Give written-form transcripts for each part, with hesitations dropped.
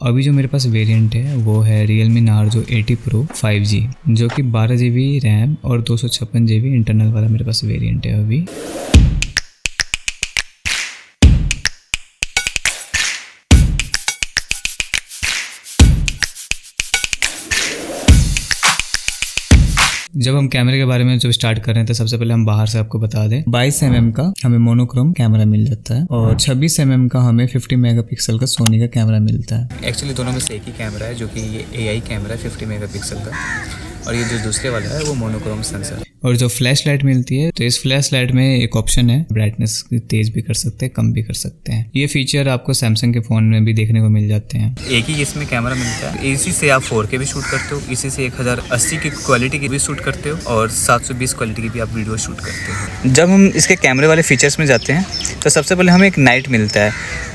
अभी जो मेरे पास वेरिएंट है वो है Realme Narzo 80 Pro 5G, जो कि 12 GB रैम और 256 GB इंटरनल वाला मेरे पास वेरिएंट है अभी। जब हम कैमरे के बारे में जो स्टार्ट कर रहे हैं तो सबसे पहले हम बाहर से आपको बता दें 22 mm का हमें मोनोक्रोम कैमरा मिल जाता है और 26 mm का हमें 50 मेगापिक्सल का सोनी का कैमरा मिलता है। एक्चुअली दोनों में से एक ही कैमरा है, जो कि ये AI कैमरा है 50 मेगापिक्सल का, और ये जो दूसरे वाला है वो मोनोक्रोम सेंसर। और जो फ्लैश लाइट मिलती है तो इस फ्लैश लाइट में एक ऑप्शन है, ब्राइटनेस तेज भी कर सकते हैं, कम भी कर सकते हैं। ये फीचर आपको सैमसंग के फ़ोन में भी देखने को मिल जाते हैं। एक ही इसमें कैमरा मिलता है, इसी से आप 4K भी शूट करते हो, इसी से 1080 की क्वालिटी की भी शूट करते हो और 720 क्वालिटी की भी आप वीडियो शूट करते हो। जब हम इसके कैमरे वाले फीचर्स में जाते हैं तो सबसे पहले हमें एक नाइट मिलता है,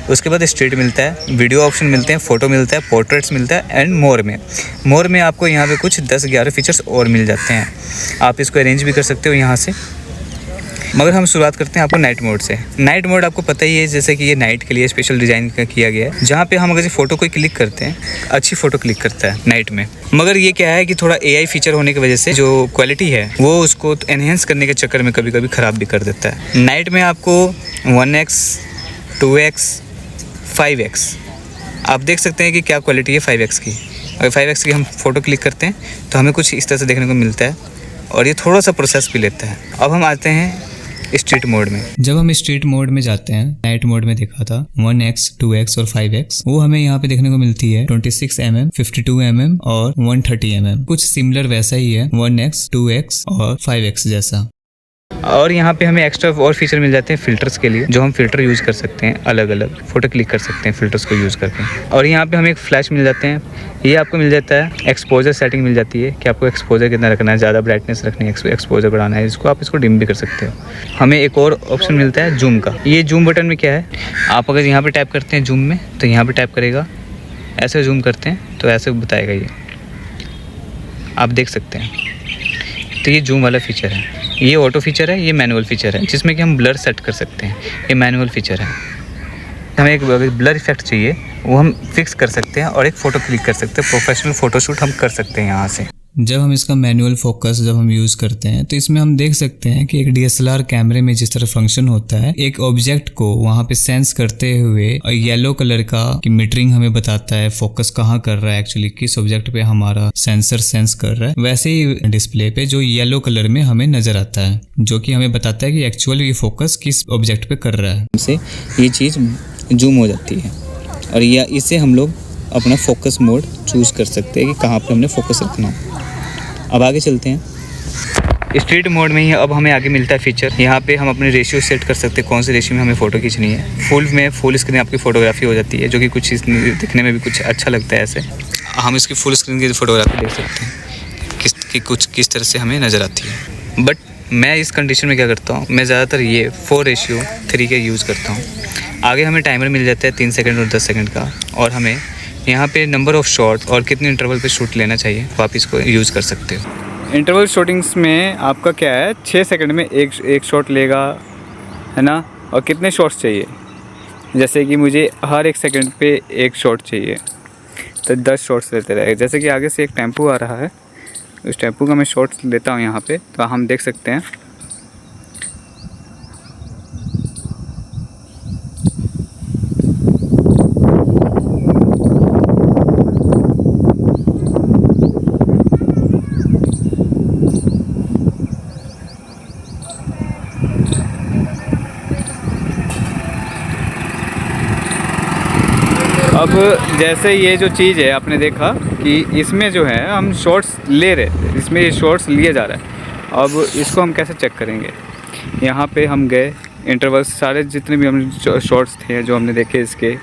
उसके बाद स्ट्रीट मिलता है, वीडियो ऑप्शन मिलते हैं, फ़ोटो मिलता है, पोर्ट्रेट्स मिलता है एंड मोर में आपको यहाँ पे कुछ 10-11 फीचर्स और मिल जाते हैं। आप इसको अरेंज भी कर सकते हो यहाँ से, मगर हम शुरुआत करते हैं आपको नाइट मोड से। नाइट मोड आपको पता ही है, जैसे कि ये नाइट के लिए स्पेशल डिज़ाइन किया गया है, जहाँ पे हम अगर फ़ोटो कोई क्लिक करते हैं अच्छी फ़ोटो क्लिक करता है नाइट में। मगर ये क्या है कि थोड़ा AI फीचर होने की वजह से जो क्वालिटी है वो उसको एनहेंस करने के चक्कर में कभी कभी ख़राब भी कर देता है। नाइट में आपको 1x 2x 5x आप देख सकते हैं कि क्या क्वालिटी है 5x की। अगर 5x की हम फ़ोटो क्लिक करते हैं तो हमें कुछ इस तरह से देखने को मिलता है और ये थोड़ा सा प्रोसेस भी लेता है। अब हम आते हैं स्ट्रीट मोड में। जब हम स्ट्रीट मोड में जाते हैं, नाइट मोड में देखा था 1x 2x और 5x, वो हमें यहाँ पे देखने को मिलती है 26 mm 52 mm और 130 mm। कुछ सिमिलर वैसा ही है 1x 2x और 5x जैसा। और यहाँ पे हमें एक्स्ट्रा और फीचर मिल जाते हैं फिल्टर्स के लिए, जो हम फिल्टर यूज़ कर सकते हैं, अलग अलग फ़ोटो क्लिक कर सकते हैं फिल्टर्स को यूज़ करके। और यहाँ पे हमें एक फ्लैश मिल जाते हैं, ये आपको मिल जाता है। एक्सपोजर सेटिंग मिल जाती है कि आपको एक्सपोजर कितना रखना है, ज़्यादा ब्राइटनेस रखनी है, एक्सपोजर बढ़ाना है, इसको आप इसको डिम भी कर सकते हो। हमें एक और ऑप्शन मिलता है जूम का। ये जूम बटन में क्या है, आप अगर यहाँ पर टैप करते हैं जूम में तो यहाँ पर टैप करेगा, ऐसे जूम करते हैं तो ऐसे बताएगा, ये आप देख सकते हैं। तो ये जूम वाला फीचर है। ये ऑटो फीचर है, ये मैनुअल फीचर है, जिसमें कि हम ब्लर सेट कर सकते हैं। ये मैनुअल फीचर है। हमें एक ब्लर इफेक्ट चाहिए वो हम फिक्स कर सकते हैं और एक फ़ोटो क्लिक कर सकते हैं, प्रोफेशनल फ़ोटोशूट हम कर सकते हैं यहाँ से। जब हम इसका मैनुअल फोकस जब हम यूज़ करते हैं तो इसमें हम देख सकते हैं कि एक DSLR कैमरे में जिस तरह फंक्शन होता है, एक ऑब्जेक्ट को वहाँ पे सेंस करते हुए और येलो कलर का की मीटरिंग हमें बताता है फोकस कहाँ कर रहा है, एक्चुअली किस ऑब्जेक्ट पे हमारा सेंसर सेंस कर रहा है। वैसे ही डिस्प्ले पे जो येलो कलर में हमें नजर आता है, जो कि हमें बताता है कि एक्चुअल ये फोकस किस ऑब्जेक्ट पे कर रहा है। से ये चीज़ जूम हो जाती है और या इससे हम लोग अपना फोकस मोड चूज़ कर सकते हैं कि कहाँ पर हमने फोकस रखना है। अब आगे चलते हैं स्ट्रीट मोड में ही। अब हमें आगे मिलता है फीचर, यहाँ पे हम अपने रेशियो सेट कर सकते हैं, कौन से रेशियो में हमें फ़ोटो खींचनी है। फुल स्क्रीन आपकी फ़ोटोग्राफी हो जाती है, जो कि कुछ दिखने में भी कुछ अच्छा लगता है। ऐसे हम इसकी फुल स्क्रीन की फ़ोटोग्राफी देख सकते हैं किस तरह से हमें नज़र आती है। बट मैं इस कंडीशन में क्या करता हूँ, मैं ज़्यादातर ये 4:3 के यूज़ करता हूँ। आगे हमें टाइमर मिल जाता है 3 सेकंड और 10 सेकंड का, और हमें यहाँ पे नंबर ऑफ़ शॉट और कितने इंटरवल पे शूट लेना चाहिए वो आप इसको यूज़ कर सकते हो। इंटरवल शूटिंग्स में आपका क्या है, 6 सेकंड में एक शॉट लेगा, है ना। और कितने शॉट्स चाहिए, जैसे कि मुझे हर 1 सेकंड पे एक शॉट चाहिए तो 10 शॉट्स लेते रहेगा। जैसे कि आगे से एक टेम्पो आ रहा है, उस टेम्पो का मैं शॉट लेता हूँ यहाँ पे, तो हम देख सकते हैं अब जैसे ये जो चीज़ है आपने देखा कि इसमें जो है हम शॉट्स ले रहे थे, इसमें ये शॉट्स लिए जा रहा है। अब इसको हम कैसे चेक करेंगे, यहाँ पे हम गए, इंटरवल्स सारे जितने भी हम शॉट्स थे जो हमने देखे इसके,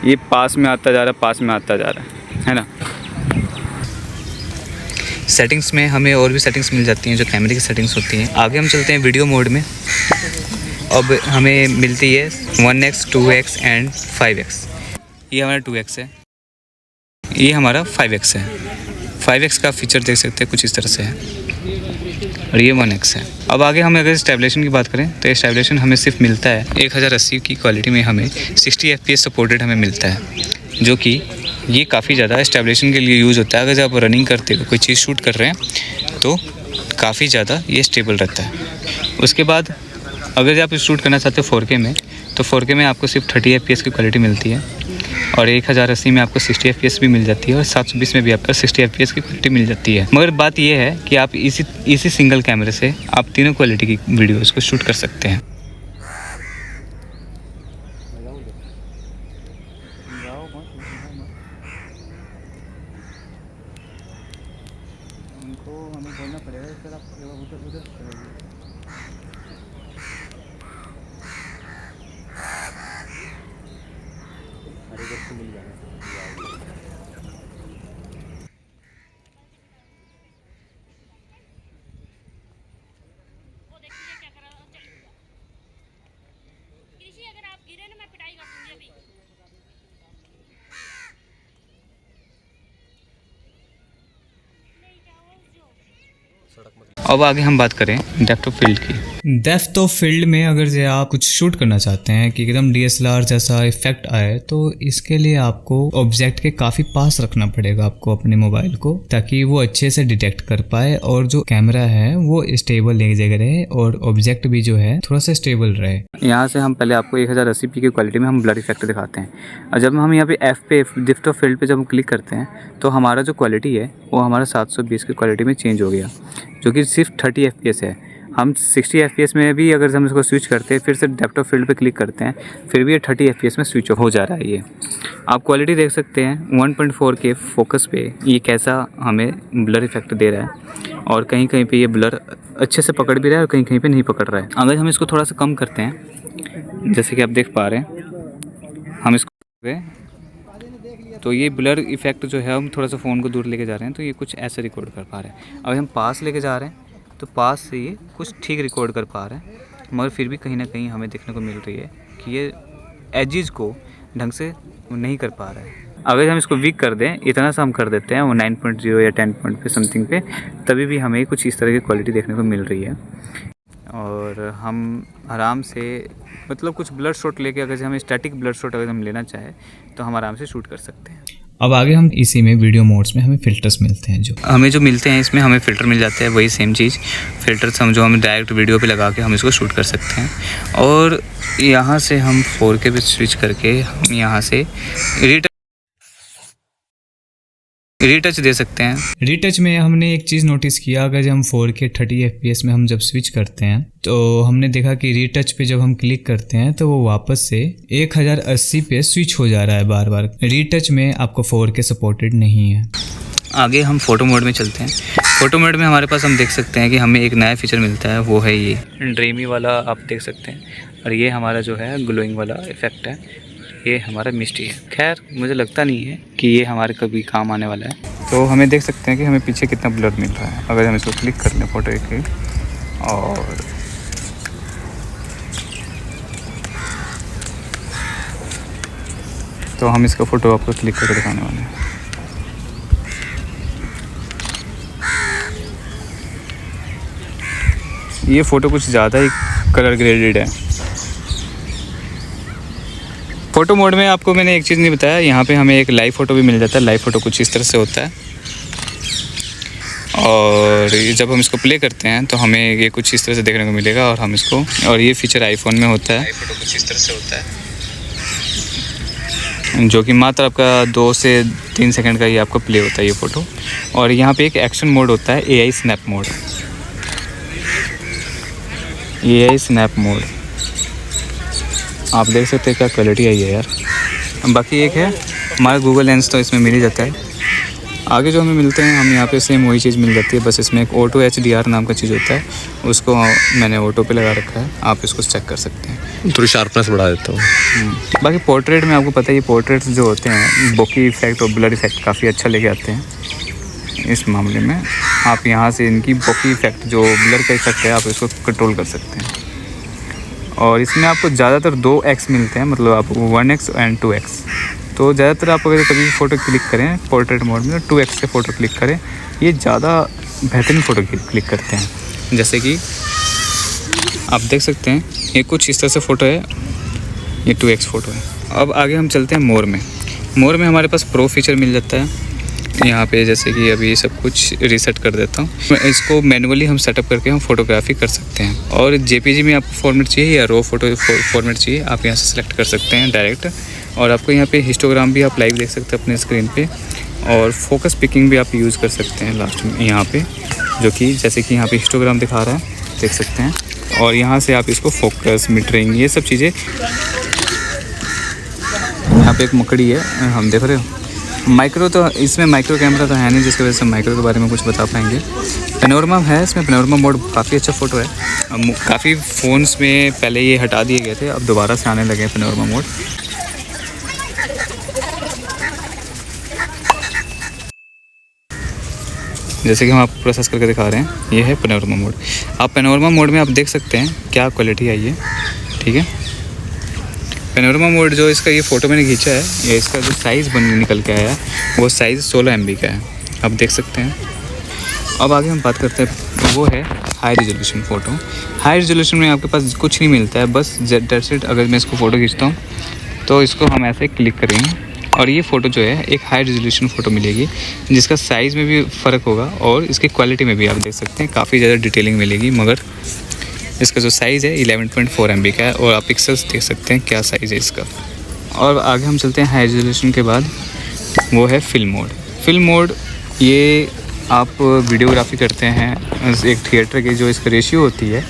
ये पास में आता जा रहा है ना। सेटिंग्स में हमें और भी सेटिंग्स मिल जाती हैं जो कैमरे की सेटिंग्स होती हैं। आगे हम चलते हैं वीडियो मोड में। अब हमें मिलती है 1x 2x एंड 5x। ये हमारा 2x है, ये हमारा 5x है। 5x का फीचर देख सकते हैं कुछ इस तरह से है, और ये 1x है। अब आगे हम अगर स्टेबलेशन की बात करें तो स्टेबलेशन हमें सिर्फ मिलता है 1080 की क्वालिटी में, हमें 60 FPS सपोर्टेड हमें मिलता है, जो कि ये काफ़ी ज़्यादा एस्टेब्लिशिंग के लिए यूज़ होता है। अगर जब आप रनिंग करते हो, कोई चीज़ शूट कर रहे हैं तो काफ़ी ज़्यादा ये स्टेबल रहता है। उसके बाद अगर जब आप शूट करना चाहते हो 4K में, तो 4K में आपको सिर्फ 30 FPS की क्वालिटी मिलती है और 1080 में आपको 60 FPS भी मिल जाती है और 720 में भी आपको 60 FPS की क्वालिटी मिल जाती है। मगर बात ये है कि आप इसी सिंगल कैमरे से आप तीनों क्वालिटी की वीडियोज़ को शूट कर सकते हैं। हमें बोलना पड़ेगा सर, आप उधर मिल जाएगा। अगर आप गिरे ना मैं पिटाई कर दूंगी अभी। अब आगे हम बात करें डेप्थ ऑफ फील्ड की। डेप्थ ऑफ फील्ड में अगर जो आप कुछ शूट करना चाहते हैं कि एकदम DSLR जैसा इफेक्ट आए, तो इसके लिए आपको ऑब्जेक्ट के काफ़ी पास रखना पड़ेगा आपको अपने मोबाइल को, ताकि वो अच्छे से डिटेक्ट कर पाए और जो कैमरा है वो स्टेबल एक जगह रहे और ऑब्जेक्ट भी जो है थोड़ा सा स्टेबल रहे। यहाँ से हम पहले आपको 1080p की क्वालिटी में हम ब्लर इफेक्ट दिखाते हैं और जब हम यहाँ पे F पे डेप्थ ऑफ फील्ड पे जब हम क्लिक करते हैं तो हमारा जो क्वालिटी है वो हमारा 720 की क्वालिटी में चेंज हो गया, जो कि सिर्फ 30 FPS है। हम 60 FPS में भी अगर हम इसको स्विच करते हैं, फिर से डेप्थ ऑफ फील्ड पे क्लिक करते हैं, फिर भी ये 30 FPS में स्विच हो जा रहा है। ये आप क्वालिटी देख सकते हैं 1.4K फोकस पे ये कैसा हमें ब्लर इफेक्ट दे रहा है और कहीं कहीं पे ये ब्लर अच्छे से पकड़ भी रहा है और कहीं कहीं पे नहीं पकड़ रहा है। अगर हम इसको थोड़ा सा कम करते हैं, जैसे कि आप देख पा रहे हैं, हम इसको तो ये ब्लर इफेक्ट जो है हम थोड़ा सा फ़ोन को दूर लेके जा रहे हैं तो ये कुछ ऐसे रिकॉर्ड कर पा रहे हैं। अगर हम पास लेके जा रहे हैं तो पास से ये कुछ ठीक रिकॉर्ड कर पा रहे हैं, मगर फिर भी कहीं ना कहीं हमें देखने को मिल रही है कि ये एजेस को ढंग से नहीं कर पा रहा है। अगर हम इसको वीक कर दें, इतना सा हम कर देते हैं वो 9.0 या 10 पे समथिंग पे, तभी भी हमें कुछ इस तरह की क्वालिटी देखने को मिल रही है। और हम आराम से मतलब कुछ ब्लड शॉट लेके, अगर हम स्टैटिक ब्लड शॉट अगर हम लेना चाहें तो हम आराम से शूट कर सकते हैं। अब आगे हम इसी में वीडियो मोड्स में हमें फ़िल्टर्स मिलते हैं, जो मिलते हैं इसमें हमें फ़िल्टर मिल जाता है, वही सेम चीज़ फ़िल्टर्स हम डायरेक्ट वीडियो पे लगा के हम इसको शूट कर सकते हैं। और यहाँ से हम 4K पे स्विच करके हम यहाँ से रीटच दे सकते हैं। रीटच में हमने एक चीज़ नोटिस किया, अगर जब हम 4K 30 FPS में हम जब स्विच करते हैं तो हमने देखा कि रीटच पे जब हम क्लिक करते हैं तो वो वापस से 1080 पे स्विच हो जा रहा है बार बार। रीटच में आपको 4K सपोर्टेड नहीं है। आगे हम फ़ोटो मोड में चलते हैं। फ़ोटो मोड में हमारे पास हम देख सकते हैं कि हमें एक नया फीचर मिलता है, वो है ये ड्रीमी वाला, आप देख सकते हैं। और ये हमारा जो है ग्लोइंग वाला इफ़ेक्ट है, ये हमारा मिस्टी है। खैर मुझे लगता नहीं है कि ये हमारे कभी काम आने वाला है। तो हमें देख सकते हैं कि हमें पीछे कितना ब्लर मिल रहा है। अगर हम इसको क्लिक कर लें फ़ोटो के, और तो हम इसका फ़ोटो आपको क्लिक करके दिखाने वाले हैं। ये फ़ोटो कुछ ज़्यादा ही कलर ग्रेडेड है। फ़ोटो मोड में आपको मैंने एक चीज़ नहीं बताया, यहाँ पे हमें एक लाइव फ़ोटो भी मिल जाता है। लाइव फ़ोटो कुछ इस तरह से होता है और जब हम इसको प्ले करते हैं तो हमें ये कुछ इस तरह से देखने को मिलेगा। और हम इसको, और ये फीचर आईफोन में होता है, फ़ोटो कुछ इस तरह से होता है, जो कि मात्र आपका 2 से 3 सेकंड का ही आपको प्ले होता है ये फ़ोटो। और यहाँ पे एक एक्शन मोड होता है, AI snap mode. AI snap mode आप देख सकते हैं क्या क्वालिटी आई है यार। बाकी एक है हमारा गूगल लेंस, तो इसमें मिल ही जाता है। आगे जो हमें मिलते हैं, हम यहाँ पे सेम वही चीज़ मिल जाती है, बस इसमें एक ऑटो HDR नाम का चीज़ होता है, उसको मैंने ऑटो पे लगा रखा है, आप इसको चेक कर सकते हैं। थोड़ी शार्पनेस बढ़ा देता हूँ। बाकी पोर्ट्रेट में आपको पता है, ये पोर्ट्रेट्स जो होते हैं बोकी इफेक्ट और ब्लर इफेक्ट काफ़ी अच्छा लेके आते हैं। इस मामले में आप यहाँ से इनकी बोकी इफेक्ट जो ब्लर का इफेक्ट है, आप इसको कंट्रोल कर सकते हैं। और इसमें आपको ज़्यादातर 2x मिलते हैं, मतलब आप 1x एंड 2x। तो ज़्यादातर आप अगर कभी फ़ोटो क्लिक करें पोर्ट्रेट मोड में, 2x से फ़ोटो क्लिक करें, ये ज़्यादा बेहतरीन फ़ोटो क्लिक करते हैं। जैसे कि आप देख सकते हैं ये कुछ इस तरह से फ़ोटो है, ये 2x फ़ोटो है। अब आगे हम चलते हैं मोर में। मोर में हमारे पास प्रो फीचर मिल जाता है यहाँ पे, जैसे कि अभी सब कुछ रीसेट कर देता हूँ। इसको मैनुअली हम सेटअप करके हम फोटोग्राफी कर सकते हैं। और जेपीजी में आपको फॉर्मेट चाहिए या रो फोटो फॉर्मेट चाहिए, आप यहाँ से सेलेक्ट कर सकते हैं डायरेक्ट। और आपको यहाँ पे हिस्टोग्राम भी आप लाइव देख सकते हैं अपने स्क्रीन पे, और फोकस पिकिंग भी आप यूज़ कर सकते हैं लास्ट में यहाँ पे, जो कि जैसे कि यहाँ पे हिस्टोग्राम दिखा रहा है, देख सकते हैं। और यहाँ से आप इसको फोकस, मीटरिंग, ये सब चीज़ें। यहाँ पे एक मकड़ी है, हम देख रहे हो। माइक्रो तो इसमें माइक्रो कैमरा तो है नहीं, जिसकी वजह से माइक्रो के बारे में कुछ बता पाएंगे। पेनोरमा है इसमें, पेनोरमा मोड काफ़ी अच्छा फ़ोटो है। काफ़ी फ़ोन्स में पहले ये हटा दिए गए थे, अब दोबारा से आने लगे हैं पेनोरमा मोड। जैसे कि हम आपको प्रोसेस करके दिखा रहे हैं, ये है पेनोरमा मोड। आप पेनोरमा मोड में आप देख सकते हैं क्या क्वालिटी आई है, ठीक है। पेनोरमा मोड जो इसका ये फ़ोटो मैंने खींचा है, ये इसका जो साइज़ बन निकल के आया वो साइज़ 16 MB का है, आप देख सकते हैं। अब आगे हम बात करते हैं, वो है high resolution photo. High resolution में आपके पास कुछ नहीं मिलता है, बस दैट्स इट। अगर मैं इसको फ़ोटो खींचता हूँ तो इसको हम ऐसे क्लिक करेंगे और ये फ़ोटो जो है एक हाई रेजोल्यूशन फ़ोटो मिलेगी, जिसका साइज़ में भी फ़र्क होगा और इसकी क्वालिटी में भी आप देख सकते हैं काफ़ी ज़्यादा डिटेलिंग मिलेगी। मगर इसका जो साइज़ है 11.4 MB का है, और आप पिक्सल्स देख सकते हैं क्या साइज़ है इसका। और आगे हम चलते हैं हाई रेजोल्यूशन के बाद, वो है फिल्म मोड। फिल्म मोड ये आप वीडियोग्राफी करते हैं, एक थिएटर की जो इसका रेशियो होती है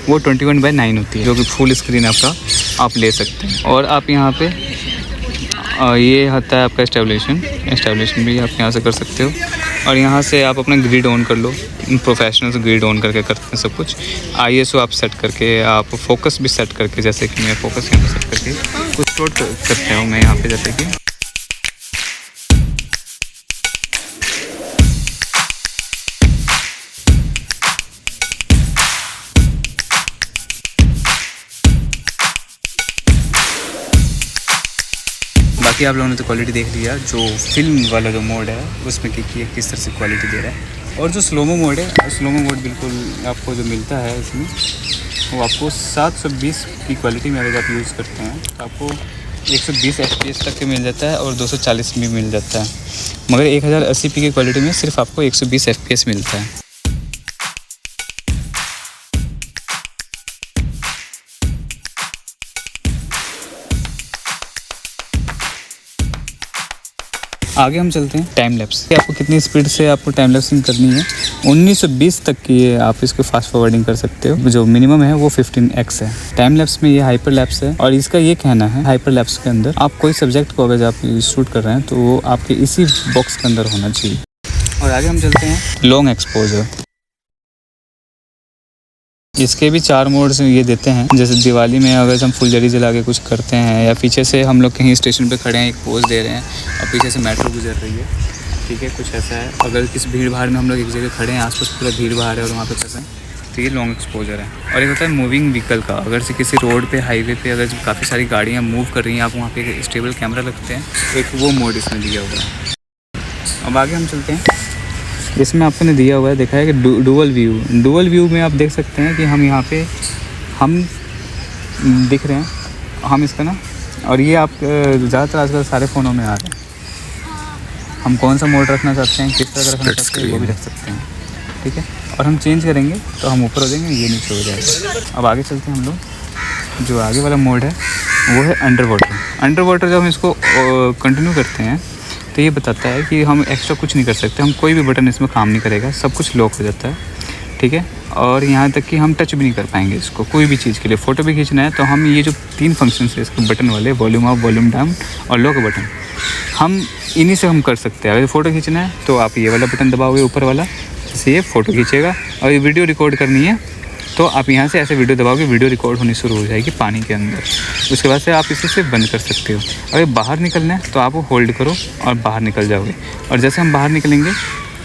वो 21/9 होती है, जो कि फुल स्क्रीन आपका आप ले सकते हैं। और आप यहाँ पे ये होता है आपका एस्टेब्लिशन भी आप यहाँ से कर सकते हो। और यहाँ से आप अपना ग्रिड ऑन कर लो, प्रोफेशनल से ग्रिड ऑन करके करते हैं सब कुछ। ISO आप सेट करके, आप फोकस भी सेट करके, जैसे कि मैं फोकस यहाँ पे सेट करके कुछ शॉट करते हूँ मैं यहाँ पे, जैसे कि बाकी आप लोगों ने तो क्वालिटी देख लिया, जो फिल्म वाला जो मोड है उसमें किस तरह से क्वालिटी दे रहा है। और जो स्लोमो मोड है, स्लोमो मोड बिल्कुल आपको जो मिलता है इसमें, वो आपको 720 की क्वालिटी में अगर आप यूज़ करते हैं तो आपको 120 FPS तक के मिल जाता है, और 240 भी मिल जाता है। मगर 1080p की क्वालिटी में सिर्फ आपको 120 FPS मिलता है। आगे हम चलते हैं टाइम लैप्स। आपको कितनी स्पीड से आपको टाइम लैप्सिंग करनी है, 1920 तक की आप इसको फास्ट फॉरवर्डिंग कर सकते हो। जो मिनिमम है वो 15x है। टाइम लैप्स में ये हाइपर लैप्स है, और इसका ये कहना है हाइपर लैप्स के अंदर आप कोई सब्जेक्ट को अगर आप शूट कर रहे हैं तो वो आपके इसी बॉक्स के अंदर होना चाहिए। और आगे हम चलते हैं लॉन्ग एक्सपोजर। इसके भी 4 मोड्स ये देते हैं। जैसे दिवाली में अगर हम फुलझड़ी जला के कुछ करते हैं, या पीछे से हम लोग कहीं स्टेशन पे खड़े हैं, एक पोज दे रहे हैं और पीछे से मेट्रो गुजर रही है, ठीक है, कुछ ऐसा है। अगर किसी भीड़ भाड़ में हम लोग एक जगह खड़े हैं, आसपास पूरा भीड़ भाड़ है और वहाँ पे फंसे हैं, तो ये लॉन्ग एक्सपोजर है। और एक होता है मूविंग व्हीकल का। अगर से किसी रोड पे, हाईवे पे अगर काफ़ी सारी गाड़ियाँ मूव कर रही हैं, आप वहाँ पे एक स्टेबल कैमरा लगते हैं, एक वो मोड इसमें दिया हुआ है। अब आगे हम चलते हैं, इसमें आपने दिया हुआ है, देखा है कि डुअल व्यू। डुअल व्यू में आप देख सकते हैं कि हम यहाँ पे हम दिख रहे हैं, हम इसका ना, और ये आप ज़्यादातर आजकल सारे फ़ोनों में आ रहे हैं। हम कौन सा मोड रखना चाहते हैं, किस तरह का रखना चाहते हैं, वो भी रख सकते हैं, ठीक है। और हम चेंज करेंगे तो हम ऊपर हो जाएंगे, ये नीचे हो जाएगा। अब आगे चलते हैं हम लोग, जो आगे वाला मोड है वो है अंडर वाटर। अंडर वाटर जब हम इसको कंटिन्यू करते हैं तो ये बताता है कि हम एक्स्ट्रा कुछ नहीं कर सकते, हम कोई भी बटन इसमें काम नहीं करेगा, सब कुछ लॉक हो जाता है, ठीक है। और यहाँ तक कि हम टच भी नहीं कर पाएंगे इसको कोई भी चीज़ के लिए। फ़ोटो भी खींचना है तो हम ये जो 3 फंक्शन है इसके बटन वाले, वॉल्यूम अप, वॉल्यूम डाउन और लॉक बटन, हम इन्हीं से हम कर सकते हैं। अगर फ़ोटो खींचना है तो आप ये वाला बटन दबाओगे ऊपर वाला, जैसे ये फ़ोटो खींचेगा। और ये वीडियो रिकॉर्ड करनी है तो आप यहाँ से ऐसे वीडियो दबाओगे, वीडियो रिकॉर्ड होनी शुरू हो जाएगी पानी के अंदर। उसके बाद से आप इसी से बंद कर सकते हो। अगर बाहर निकलना है तो आप वो होल्ड करो और बाहर निकल जाओगे। और जैसे हम बाहर निकलेंगे,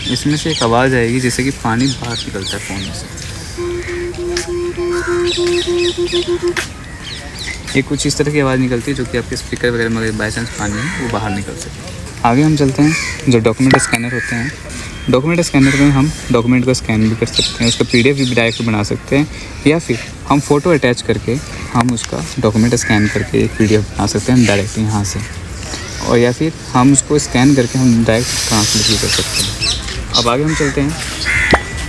इसमें से एक आवाज़ आएगी जैसे कि पानी बाहर निकलता है फ़ोन में से। ये कुछ इस तरह की आवाज़ निकलती है जो कि आपके स्पीकर वगैरह में बाई चांस पानी है वो बाहर निकल सके। आगे हम चलते हैं, जो डॉक्यूमेंट स्कैनर होते हैं। डॉक्यूमेंट स्कैनर में हम डॉक्यूमेंट को स्कैन भी कर सकते हैं, उसका PDF भी डायरेक्ट बना सकते हैं, या फिर हम फ़ोटो अटैच करके हम उसका डॉक्यूमेंट स्कैन करके एक PDF बना सकते हैं डायरेक्ट यहाँ से। और या फिर हम उसको स्कैन करके हम डायरेक्ट ट्रांसलेट भी कर सकते हैं। अब आगे हम चलते हैं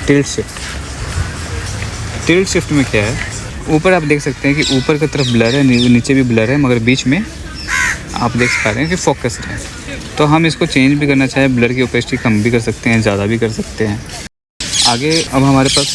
टिल्ट शिफ्ट। टिल्ट शिफ्ट में क्या है, ऊपर आप देख सकते हैं कि ऊपर की तरफ ब्लर है, नीचे भी ब्लर है, मगर बीच में आप देख पा रहे हैं कि फोकस है। तो हम इसको चेंज भी करना चाहें, ब्लर की ओपेसिटी कम भी कर सकते हैं, ज़्यादा भी कर सकते हैं। आगे अब हमारे पास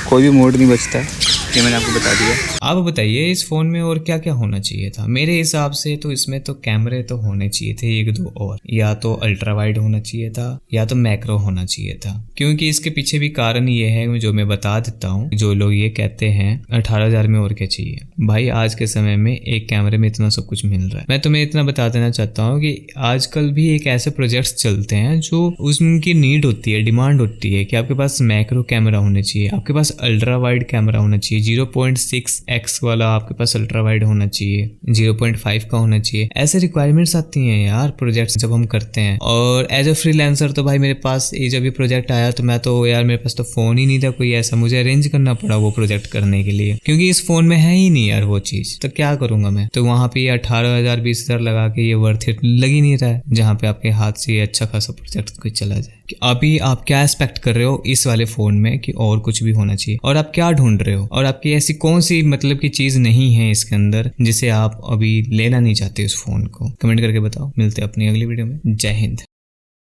कोई भी मोड नहीं बचता है, ये मैंने आपको बता दिया। आप बताइए इस फ़ोन में और क्या क्या होना चाहिए था। मेरे हिसाब से तो इसमें तो कैमरे तो होने चाहिए थे एक दो, और या तो अल्ट्रा वाइड होना चाहिए था या तो मैक्रो होना चाहिए था, क्योंकि इसके पीछे भी कारण ये है जो मैं बता देता हूँ। जो लोग ये कहते हैं 18,000 में और क्या चाहिए, भाई आज के समय में एक कैमरे में इतना सब कुछ मिल रहा है। मैं तुम्हें इतना बता देना चाहता हूँ कि आजकल भी एक ऐसे प्रोजेक्ट्स चलते हैं जो उनकी नीड होती है, डिमांड होती है कि आपके पास मैक्रो कैमरा होना चाहिए, आपके पास अल्ट्रा वाइड कैमरा होना चाहिए, 0.6x वाला आपके पास अल्ट्रा वाइड होना चाहिए, 0.5 का होना चाहिए। ऐसे रिक्वायरमेंट्स आती हैं यार प्रोजेक्ट्स जब हम करते हैं। और एज अ फ्रीलांसर तो भाई मेरे पास ये जब ये प्रोजेक्ट आया तो मैं तो यार मेरे पास तो फ़ोन ही नहीं था कोई ऐसा, मुझे अरेंज करना पड़ा वो प्रोजेक्ट करने के लिए, क्योंकि इस फ़ोन में है ही नहीं यार वो चीज़। तो क्या करूँगा मैं, तो वहाँ पे 18,000 20,000 लगा के ये वर्थ इट लग ही नहीं रहा है, जहाँ पे आपके हाथ से ये अच्छा खासा प्रोजेक्ट कोई चला जाए। कि अभी आप क्या एक्सपेक्ट कर रहे हो इस वाले फ़ोन में कि और कुछ भी होना चाहिए, और आप क्या ढूंढ रहे हो, और आपकी ऐसी कौन सी मतलब की चीज़ नहीं है इसके अंदर जिसे आप अभी लेना नहीं चाहते उस फ़ोन को। कमेंट करके बताओ। मिलते हैं अपनी अगली वीडियो में। जय हिंद।